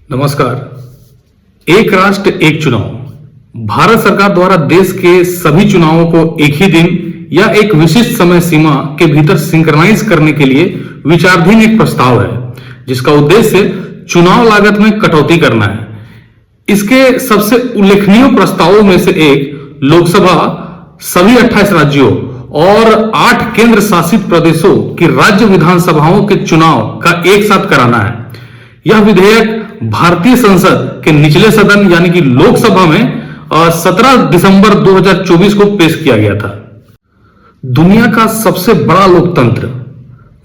नमस्कार। एक राष्ट्र एक चुनाव भारत सरकार द्वारा देश के सभी चुनावों को एक ही दिन या एक विशिष्ट समय सीमा के भीतर सिंक्रनाइज करने के लिए विचाराधीन एक प्रस्ताव है, जिसका उद्देश्य चुनाव लागत में कटौती करना है। इसके सबसे उल्लेखनीय प्रस्तावों में से एक लोकसभा सभी 28 राज्यों और 8 केंद्र शासित प्रदेशों की राज्य विधानसभाओं के चुनाव का एक साथ कराना है। यह विधेयक भारतीय संसद के निचले सदन यानी कि लोकसभा में 17 दिसंबर 2024 को पेश किया गया था। दुनिया का सबसे बड़ा लोकतंत्र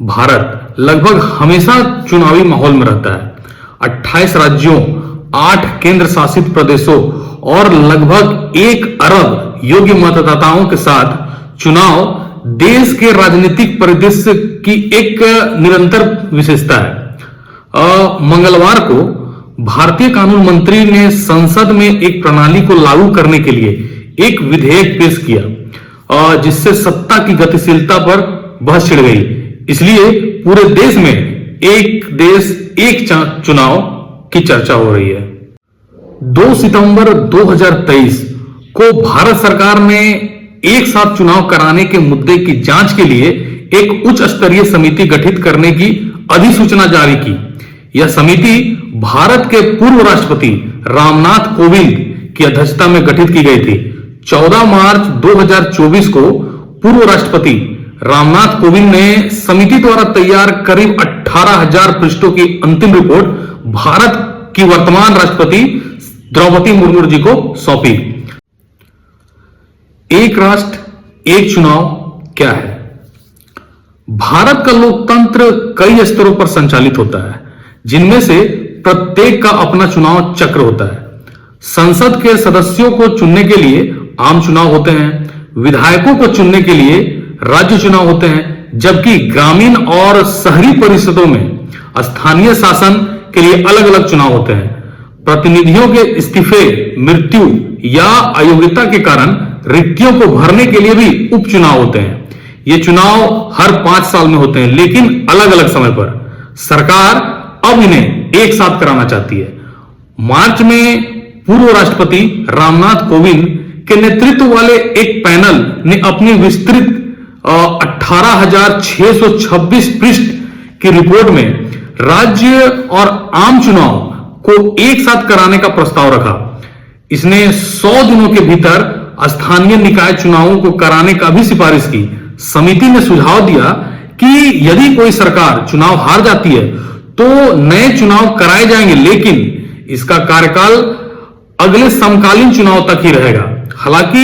भारत लगभग हमेशा चुनावी माहौल में रहता है। 28 राज्यों, 8 केंद्र शासित प्रदेशों और लगभग 1 अरब योग्य मतदाताओं के साथ चुनाव देश के राजनीतिक परिदृश्य की एक निरंतर विशेषता है। मंगलवार को भारतीय कानून मंत्री ने संसद में एक प्रणाली को लागू करने के लिए एक विधेयक पेश किया, जिससे सत्ता की गतिशीलता पर बहस छिड़ गई। इसलिए पूरे देश में एक देश एक चुनाव की चर्चा हो रही है। 2 सितंबर 2023 को भारत सरकार ने एक साथ चुनाव कराने के मुद्दे की जांच के लिए एक उच्च स्तरीय समिति गठित करने की अधिसूचना जारी की। यह समिति भारत के पूर्व राष्ट्रपति रामनाथ कोविंद की अध्यक्षता में गठित की गई थी। 14 मार्च 2024 को पूर्व राष्ट्रपति रामनाथ कोविंद ने समिति द्वारा तैयार करीब 18,000 पृष्ठों की अंतिम रिपोर्ट भारत की वर्तमान राष्ट्रपति द्रौपदी मुर्मू जी को सौंपी। एक राष्ट्र एक चुनाव क्या है? भारत का लोकतंत्र कई स्तरों पर संचालित होता है, जिनमें से प्रत्येक का अपना चुनाव चक्र होता है। संसद के सदस्यों को चुनने के लिए आम चुनाव होते हैं, विधायकों को चुनने के लिए राज्य चुनाव होते हैं, जबकि ग्रामीण और शहरी परिषदों में स्थानीय शासन के लिए अलग अलग चुनाव होते हैं। प्रतिनिधियों के इस्तीफे, मृत्यु या अयोग्यता के कारण रिक्तियों को भरने के लिए भी उपचुनाव होते हैं। ये चुनाव हर 5 साल में होते हैं, लेकिन अलग अलग समय पर। सरकार अब इन्हें एक साथ कराना चाहती है। मार्च में पूर्व राष्ट्रपति रामनाथ कोविंद के नेतृत्व वाले एक पैनल ने अपनी विस्तृत 18,626 पृष्ठ की रिपोर्ट में राज्य और आम चुनाव को एक साथ कराने का प्रस्ताव रखा। इसने 100 दिनों के भीतर स्थानीय निकाय चुनावों को कराने का भी सिफारिश की। समिति ने सुझाव दिया कि यदि कोई सरकार चुनाव हार जाती है तो नए चुनाव कराए जाएंगे, लेकिन इसका कार्यकाल अगले समकालीन चुनाव तक ही रहेगा। हालांकि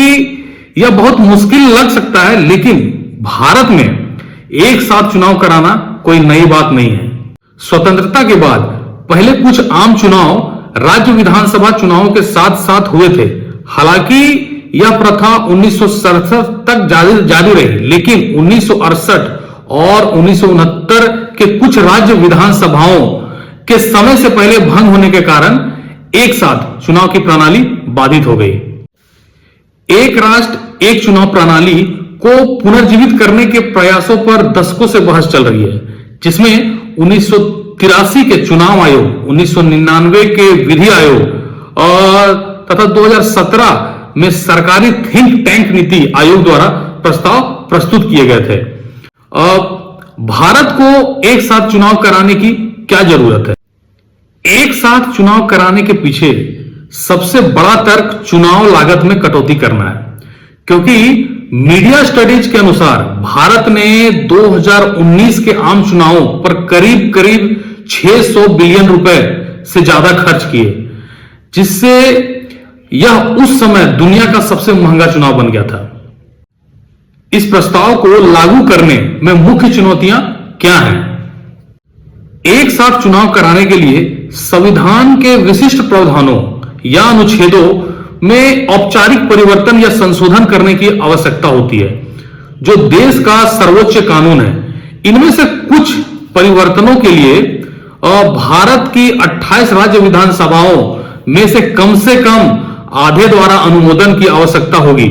यह बहुत मुश्किल लग सकता है, लेकिन भारत में एक साथ चुनाव कराना कोई नई बात नहीं है। स्वतंत्रता के बाद पहले कुछ आम चुनाव राज्य विधानसभा चुनावों के साथ साथ हुए थे। हालांकि यह प्रथा 1967 तक जारी रही, लेकिन 1968 और 1969 के कुछ राज्य विधानसभाओं के समय से पहले भंग होने के कारण एक साथ चुनाव की प्रणाली बाधित हो गई। एक राष्ट्र एक चुनाव प्रणाली को पुनर्जीवित करने के प्रयासों पर दशकों से बहस चल रही है, जिसमें 1983 के चुनाव आयोग, 1999 के विधि आयोग और तथा 2017 में सरकारी थिंक टैंक नीति आयोग द्वारा प्रस्ताव प्रस्तुत किए गए थे। भारत को एक साथ चुनाव कराने की क्या जरूरत है? एक साथ चुनाव कराने के पीछे सबसे बड़ा तर्क चुनाव लागत में कटौती करना है, क्योंकि मीडिया स्टडीज के अनुसार भारत ने 2019 के आम चुनावों पर करीब करीब 600 बिलियन रुपए से ज्यादा खर्च किए, जिससे यह उस समय दुनिया का सबसे महंगा चुनाव बन गया था। इस प्रस्ताव को लागू करने में मुख्य चुनौतियां क्या हैं? एक साथ चुनाव कराने के लिए संविधान के विशिष्ट प्रावधानों या अनुच्छेदों में औपचारिक परिवर्तन या संशोधन करने की आवश्यकता होती है, जो देश का सर्वोच्च कानून है। इनमें से कुछ परिवर्तनों के लिए भारत की 28 राज्य विधानसभाओं में से कम आधे द्वारा अनुमोदन की आवश्यकता होगी।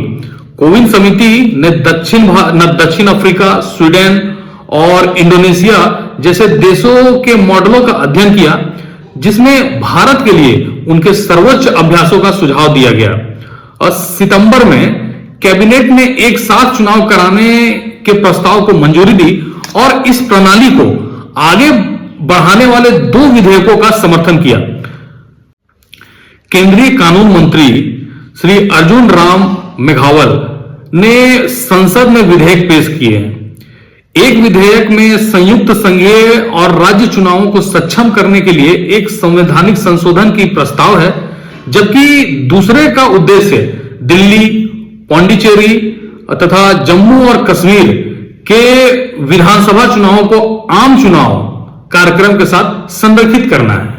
कोविंद समिति ने दक्षिण अफ्रीका, स्वीडन और इंडोनेशिया जैसे देशों के मॉडलों का अध्ययन किया, जिसमें भारत के लिए उनके सर्वोच्च अभ्यासों का सुझाव दिया गया। और सितंबर में कैबिनेट ने एक साथ चुनाव कराने के प्रस्ताव को मंजूरी दी और इस प्रणाली को आगे बढ़ाने वाले 2 विधेयकों का समर्थन किया। केंद्रीय कानून मंत्री श्री अर्जुन राम मेघवाल ने संसद में विधेयक पेश किए हैं। एक विधेयक में संयुक्त संघीय और राज्य चुनावों को सक्षम करने के लिए एक संवैधानिक संशोधन की प्रस्ताव है, जबकि दूसरे का उद्देश्य दिल्ली, पांडिचेरी तथा जम्मू और कश्मीर के विधानसभा चुनावों को आम चुनाव कार्यक्रम के साथ संरेखित करना है।